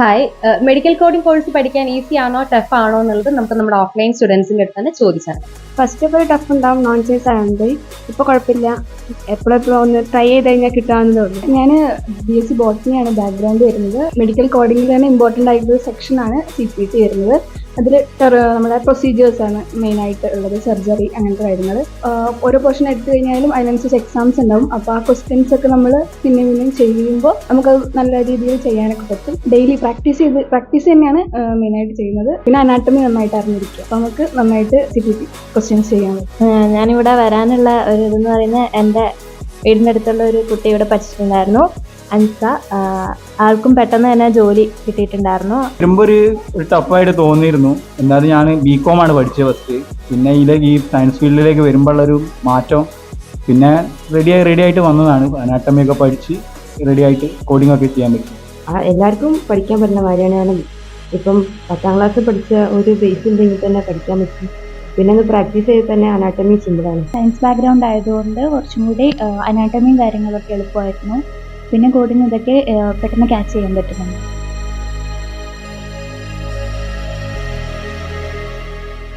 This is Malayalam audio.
ഹായ്, മെഡിക്കൽ കോഡിംഗ് കോഴ്സ് പഠിക്കാൻ ഈസി ആണോ ടഫ് ആണോ എന്നുള്ളത് നമുക്ക് നമ്മുടെ ഓഫ്ലൈൻ സ്റ്റുഡൻസിന്റെ അടുത്ത് തന്നെ ചോദിച്ചാൽ. ഫസ്റ്റ് ഓഫ് ടഫ് ഉണ്ടാവും, നോൺ സയൻസ് ആയതുകൊണ്ട് ഇപ്പോൾ കുഴപ്പമില്ല. എപ്പോഴും ഒന്ന് ട്രൈ ചെയ്ത് കഴിഞ്ഞാൽ കിട്ടാവുന്നതേ ഉള്ളൂ. ഞാൻ BSc ബോട്ടണിയാണ് ബാക്ക്ഗ്രൗണ്ട് വരുന്നത്. മെഡിക്കൽ കോഡിങ്ങിൽ തന്നെ ഇമ്പോർട്ടൻ്റ് ആയിട്ടുള്ള സെക്ഷനാണ് CPT വരുന്നത്. അതിൽ നമ്മുടെ പ്രൊസീജിയേഴ്സ് ആണ് മെയിനായിട്ട് ഉള്ളത്, സർജറി അങ്ങനത്തെ കാര്യങ്ങൾ. ഓരോ പോർഷൻ എടുത്തു കഴിഞ്ഞാലും അതിനനുസരിച്ച് എക്സാംസ് ഉണ്ടാവും. അപ്പോൾ ആ ക്വസ്റ്റ്യൻസ് ഒക്കെ നമ്മൾ പിന്നെയും ചെയ്യുമ്പോൾ നമുക്കത് നല്ല രീതിയിൽ ചെയ്യാനൊക്കെ പറ്റും. ഡെയിലി പ്രാക്ടീസ് തന്നെയാണ് മെയിനായിട്ട് ചെയ്യുന്നത്. പിന്നെ അനാട്ടമി നന്നായിട്ട് അറിഞ്ഞിരിക്കുക, അപ്പോൾ നമുക്ക് നന്നായിട്ട് CPT ക്വസ്റ്റ്യൻസ് ചെയ്യാൻ പറ്റും. ഞാനിവിടെ വരാനുള്ള ഒരു ഇതെന്ന് പറയുന്നത് എൻ്റെ വീടിൻ്റെ അടുത്തുള്ള ഒരു കുട്ടി ഇവിടെ പഠിച്ചിട്ടുണ്ടായിരുന്നു, അൻസ. ആൾക്കും പെട്ടെന്ന് തന്നെ ജോലി കിട്ടിയിട്ടുണ്ടായിരുന്നു. വരുമ്പോൾ ഒരു ടഫായിട്ട് തോന്നിയിരുന്നു. എന്നാലും ഞാൻ BCom ആണ് പഠിച്ചത് ഫസ്റ്റ്. പിന്നെ ഈ സയൻസ് ഫീൽഡിലേക്ക് വരുമ്പോഴുള്ളൊരു മാറ്റം പിന്നെ റെഡി ആയിട്ട് വന്നതാണ്. അനാട്ടമി ഒക്കെ പഠിച്ച് റെഡി ആയിട്ട് കോഡിംഗ് ഒക്കെ ചെയ്യാൻ പറ്റും. എല്ലാവർക്കും പഠിക്കാൻ പറ്റുന്ന കാര്യമാണ്. ഇപ്പം 10ാം ക്ലാസ് പഠിച്ച ഒരു ബേസ് ഉണ്ടെങ്കിൽ തന്നെ പഠിക്കാൻ പറ്റും. പിന്നെ ഒന്ന് പ്രാക്ടീസ് ചെയ്ത് തന്നെ അനാട്ടമി സിമ്പിളാണ്. സയൻസ് ബാക്ക്ഗ്രൗണ്ട് ആയതുകൊണ്ട് കുറച്ചും കൂടി അനാട്ടമിയും കാര്യങ്ങളൊക്കെ എളുപ്പമായിരുന്നു. പിന്നെ കോഡിങ് ഇതൊക്കെ പെട്ടെന്ന് ക്യാച്ച് ചെയ്യാൻ പറ്റുന്നുണ്ട്.